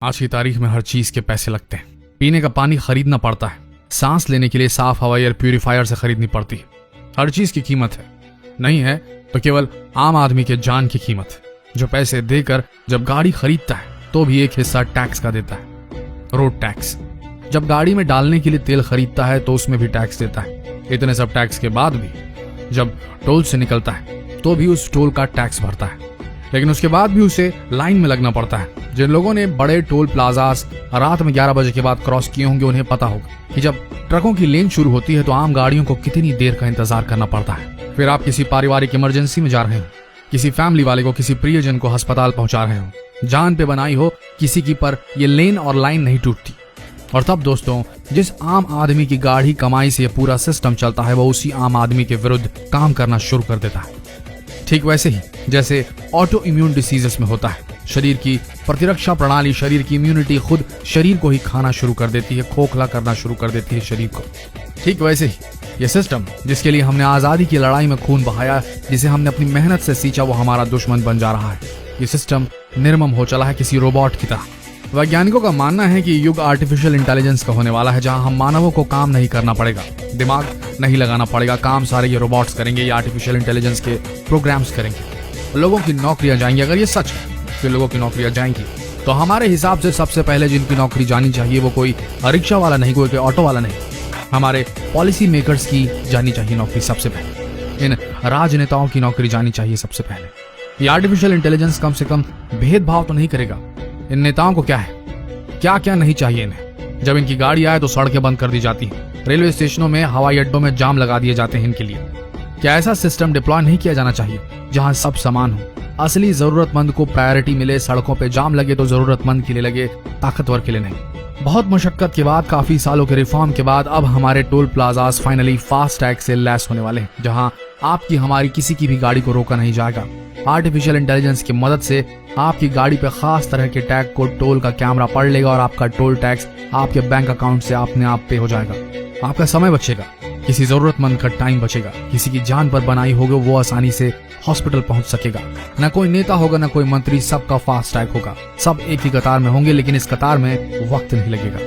आज की तारीख में हर चीज के पैसे लगते हैं। पीने का पानी खरीदना पड़ता है, सांस लेने के लिए साफ हवा एयर प्यूरिफायर से खरीदनी पड़ती है। हर चीज की कीमत है, नहीं है तो केवल आम आदमी के जान की कीमत है, जो पैसे देकर जब गाड़ी खरीदता है तो भी एक हिस्सा टैक्स का देता है, रोड टैक्स। जब गाड़ी में डालने के लिए तेल खरीदता है तो उसमें भी टैक्स देता है। इतने सब टैक्स के बाद भी जब टोल से निकलता है तो भी उस टोल का टैक्स भरता है, लेकिन उसके बाद भी उसे लाइन में लगना पड़ता है। जिन लोगों ने बड़े टोल प्लाजास रात में 11 बजे के बाद क्रॉस किए होंगे उन्हें पता होगा कि जब ट्रकों की लेन शुरू होती है तो आम गाड़ियों को कितनी देर का इंतजार करना पड़ता है। फिर आप किसी पारिवारिक इमरजेंसी में जा रहे हो, किसी फैमिली वाले को, किसी प्रियजन को अस्पताल पहुंचा रहे हो, जान पे बनाई हो किसी की, पर ये लेन और लाइन नहीं टूटती। और तब दोस्तों, जिस आम आदमी की गाढ़ी कमाई से ये पूरा सिस्टम चलता है, वो उसी आम आदमी के विरुद्ध काम करना शुरू कर देता है। ठीक वैसे ही जैसे ऑटो इम्यून डिसीजेस में होता है, शरीर की प्रतिरक्षा प्रणाली, शरीर की इम्यूनिटी खुद शरीर को ही खाना शुरू कर देती है, खोखला करना शुरू कर देती है शरीर को। ठीक वैसे ही ये सिस्टम जिसके लिए हमने आजादी की लड़ाई में खून बहाया, जिसे हमने अपनी मेहनत से सींचा, वो हमारा दुश्मन बन जा रहा है। ये सिस्टम निर्मम हो चला है किसी रोबोट की तरह। वैज्ञानिकों का मानना है कि युग आर्टिफिशियल इंटेलिजेंस का होने वाला है, जहां हम मानवों को काम नहीं करना पड़ेगा, दिमाग नहीं लगाना पड़ेगा, काम सारे ये रोबोट्स करेंगे, ये आर्टिफिशियल इंटेलिजेंस के प्रोग्राम्स करेंगे। लोगों की नौकरियां जाएंगी। अगर ये सच है कि लोगों की नौकरियां जाएंगी तो हमारे हिसाब से सबसे पहले जिनकी नौकरी जानी चाहिए वो कोई रिक्शा वाला नहीं, कोई ऑटो वाला नहीं, हमारे पॉलिसी मेकर्स की जानी चाहिए नौकरी सबसे पहले। इन राजनेताओं की नौकरी जानी चाहिए सबसे पहले। ये आर्टिफिशियल इंटेलिजेंस कम से कम भेदभाव तो नहीं करेगा। इन नेताओं को क्या है, क्या क्या नहीं चाहिए इन्हें। जब इनकी गाड़ी आए तो सड़कें बंद कर दी जाती हैं, रेलवे स्टेशनों में, हवाई अड्डों में जाम लगा दिए जाते हैं इनके लिए। क्या ऐसा सिस्टम डिप्लॉय नहीं किया जाना चाहिए जहां सब समान हो, असली जरूरतमंद को प्रायोरिटी मिले, सड़कों पे जाम लगे तो जरूरतमंद के लिए लगे, ताकतवर के लिए नहीं। बहुत मुशक्कत के बाद, काफी सालों के रिफॉर्म के बाद अब हमारे toll plazas finally fast tag से लैस होने वाले हैं, जहां आपकी हमारी किसी की भी गाड़ी को रोका नहीं जाएगा। आर्टिफिशियल इंटेलिजेंस की मदद से आपकी गाड़ी पे खास तरह के टैग को टोल का कैमरा पढ़ लेगा और आपका टोल टैक्स आपके बैंक अकाउंट से अपने आप पे हो जाएगा। आपका समय बचेगा, किसी जरूरतमंद का टाइम बचेगा, किसी की जान पर बनाई होगी वो आसानी से हॉस्पिटल पहुंच सकेगा। न कोई नेता होगा, न कोई मंत्री, सबका फास्ट टैग होगा। सब एक ही कतार में होंगे, लेकिन इस कतार में वक्त नहीं लगेगा,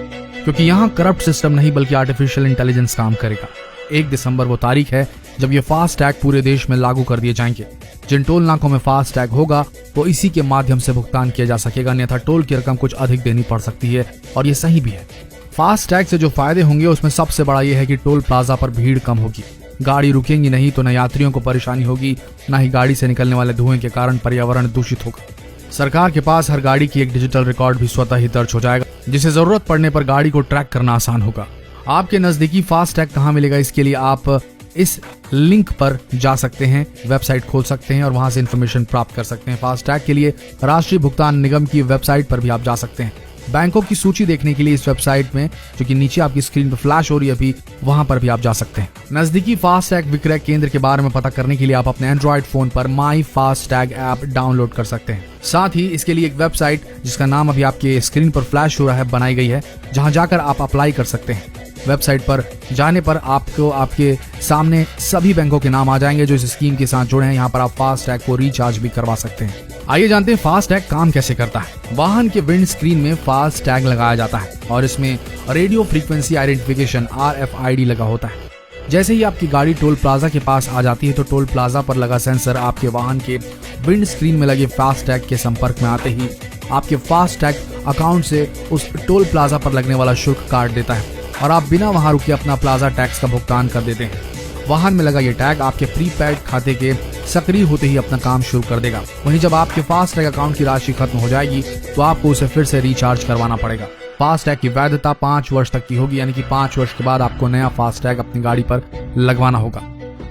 क्योंकि यहाँ करप्ट सिस्टम नहीं बल्कि आर्टिफिशियल इंटेलिजेंस काम करेगा। 1 दिसंबर वो तारीख है जब ये फास्ट टैग पूरे देश में लागू कर दिए जाएंगे। जिन टोल नाकों में फास्ट टैग होगा वो इसी के माध्यम से भुगतान किया जा सकेगा, अन्यथा टोल की रकम कुछ अधिक देनी पड़ सकती है, और ये सही भी है। फास्ट टैग से जो फायदे होंगे उसमें सबसे बड़ा ये है कि टोल प्लाजा पर भीड़ कम होगी, गाड़ी रुकेंगी नहीं तो न यात्रियों को परेशानी होगी, न ही गाड़ी से निकलने वाले धुएं के कारण पर्यावरण दूषित होगा। सरकार के पास हर गाड़ी की एक डिजिटल रिकॉर्ड भी स्वतः ही दर्ज हो जाएगा, जिसे जरूरत पड़ने पर गाड़ी को ट्रैक करना आसान होगा। आपके नजदीकी फास्ट टैग कहाँ मिलेगा, इसके लिए आप इस लिंक पर जा सकते हैं, वेबसाइट खोल सकते हैं और वहां से इंफॉर्मेशन प्राप्त कर सकते हैं। फास्ट टैग के लिए राष्ट्रीय भुगतान निगम की वेबसाइट पर भी आप जा सकते हैं। बैंकों की सूची देखने के लिए इस वेबसाइट में, जो कि नीचे आपकी स्क्रीन पर फ्लैश हो रही है अभी, वहां पर भी आप जा सकते हैं। नजदीकी फास्ट टैग विक्रय केंद्र के बारे में पता करने के लिए आप अपने एंड्रॉइड फोन पर माई फास्ट टैग ऐप डाउनलोड कर सकते हैं। साथ ही इसके लिए एक वेबसाइट जिसका नाम अभी आपके स्क्रीन पर फ्लैश हो रहा है बनाई गई है, जहां जाकर आप अप्लाई कर सकते हैं। वेबसाइट पर जाने पर आपको आपके सामने सभी बैंकों के नाम आ जाएंगे जो इस स्कीम के साथ जुड़े हैं। यहाँ पर आप फास्ट टैग को रिचार्ज भी करवा सकते हैं। आइए जानते हैं फास्ट टैग काम कैसे करता है। वाहन के विंड स्क्रीन में फास्ट टैग लगाया जाता है और इसमें रेडियो फ्रीक्वेंसी आइडेंटिफिकेशन RFID लगा होता है। जैसे ही आपकी गाड़ी टोल प्लाजा के पास आ जाती है तो टोल प्लाजा पर लगा सेंसर आपके वाहन के विंड स्क्रीन में लगे फास्ट टैग के संपर्क में आते ही आपके फास्ट टैग अकाउंट से उस टोल प्लाजा पर लगने वाला शुल्क काट देता है और आप बिना वहां रुके अपना प्लाजा टैक्स का भुगतान कर देते हैं। वाहन में लगा ये टैग आपके प्रीपेड खाते के सक्रिय होते ही अपना काम शुरू कर देगा। वहीं जब आपके फास्ट टैग अकाउंट की राशि खत्म हो जाएगी तो आपको उसे फिर से रिचार्ज करवाना पड़ेगा। फास्ट टैग की वैधता 5 वर्ष तक की होगी, यानी कि 5 वर्ष के बाद आपको नया फास्ट टैग अपनी गाड़ी पर लगवाना होगा।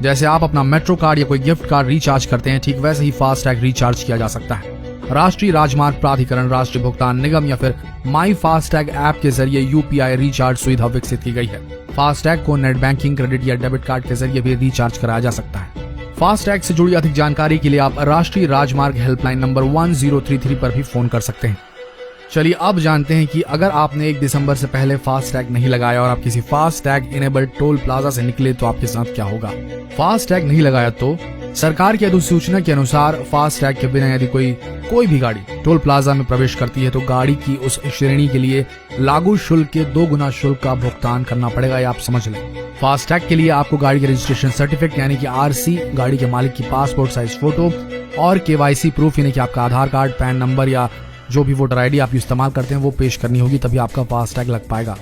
जैसे आप अपना मेट्रो कार्ड या कोई गिफ्ट कार्ड रिचार्ज करते हैं, ठीक वैसे ही फास्ट टैग रिचार्ज किया जा सकता है। राष्ट्रीय राजमार्ग प्राधिकरण, राष्ट्रीय भुगतान निगम या फिर माई फास्ट टैग ऐप के जरिए UPI रिचार्ज सुविधा विकसित की गई है। फास्ट टैग को नेट बैंकिंग, क्रेडिट या डेबिट कार्ड के जरिए भी रिचार्ज कराया जा सकता है। फास्ट टैग से जुड़ी अधिक जानकारी के लिए आप राष्ट्रीय राजमार्ग हेल्पलाइन नंबर 1033 पर भी फोन कर सकते हैं। चलिए अब जानते हैं कि अगर आपने 1 दिसंबर से पहले फास्ट टैग नहीं लगाया और आप किसी fast tag enabled toll plaza से निकले तो आपके साथ क्या होगा। फास्ट टैग नहीं लगाया तो सरकार की अधिसूचना के अनुसार फास्ट टैग के बिना यदि कोई भी गाड़ी टोल प्लाजा में प्रवेश करती है तो गाड़ी की उस श्रेणी के लिए लागू शुल्क के 2 गुना शुल्क का भुगतान करना पड़ेगा। ये आप समझ लें। फास्ट टैग के लिए आपको गाड़ी के रजिस्ट्रेशन सर्टिफिकेट यानी कि आरसी, गाड़ी के मालिक की पासपोर्ट साइज फोटो और केवाईसी प्रूफ यानी कि आपका आधार कार्ड, पैन नंबर या जो भी वोटर आईडी आप इस्तेमाल करते हैं वो पेश करनी होगी, तभी आपका फास्ट टैग लग पाएगा।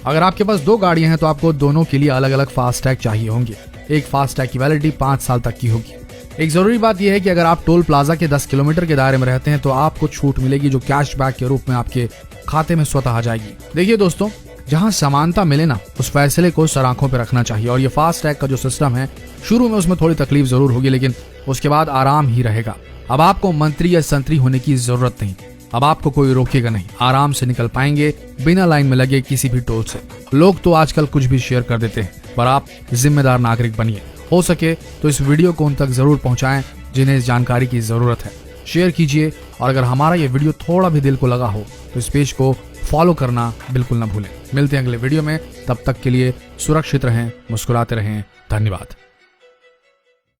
अगर आपके पास 2 गाड़ियां हैं तो आपको दोनों के लिए अलग अलग फास्ट टैग चाहिए होंगे। एक फास्ट टैग की वैलिडिटी 5 साल तक की होगी। एक जरूरी बात यह है कि अगर आप टोल प्लाजा के 10 किलोमीटर के दायरे में रहते हैं तो आपको छूट मिलेगी जो कैशबैक के रूप में आपके खाते में स्वतः आ जाएगी। देखिए दोस्तों, जहां समानता मिले ना उस फैसले को सर आंखों पर रखना चाहिए। और ये फास्ट टैग का जो सिस्टम है, शुरू में उसमें थोड़ी तकलीफ जरूर होगी लेकिन उसके बाद आराम ही रहेगा। अब आपको मंत्री या संतरी होने की जरूरत नहीं, अब आपको कोई रोकेगा नहीं, आराम से निकल पाएंगे बिना लाइन में लगे किसी भी टोल से। लोग तो आजकल कुछ भी शेयर कर देते हैं, पर आप जिम्मेदार नागरिक बनिए। हो सके तो इस वीडियो को उन तक जरूर पहुंचाएं जिन्हें इस जानकारी की जरूरत है। शेयर कीजिए और अगर हमारा ये वीडियो थोड़ा भी दिल को लगा हो तो इस पेज को फॉलो करना बिल्कुल ना भूलें। मिलते हैं अगले वीडियो में, तब तक के लिए सुरक्षित रहें, मुस्कुराते रहें। धन्यवाद।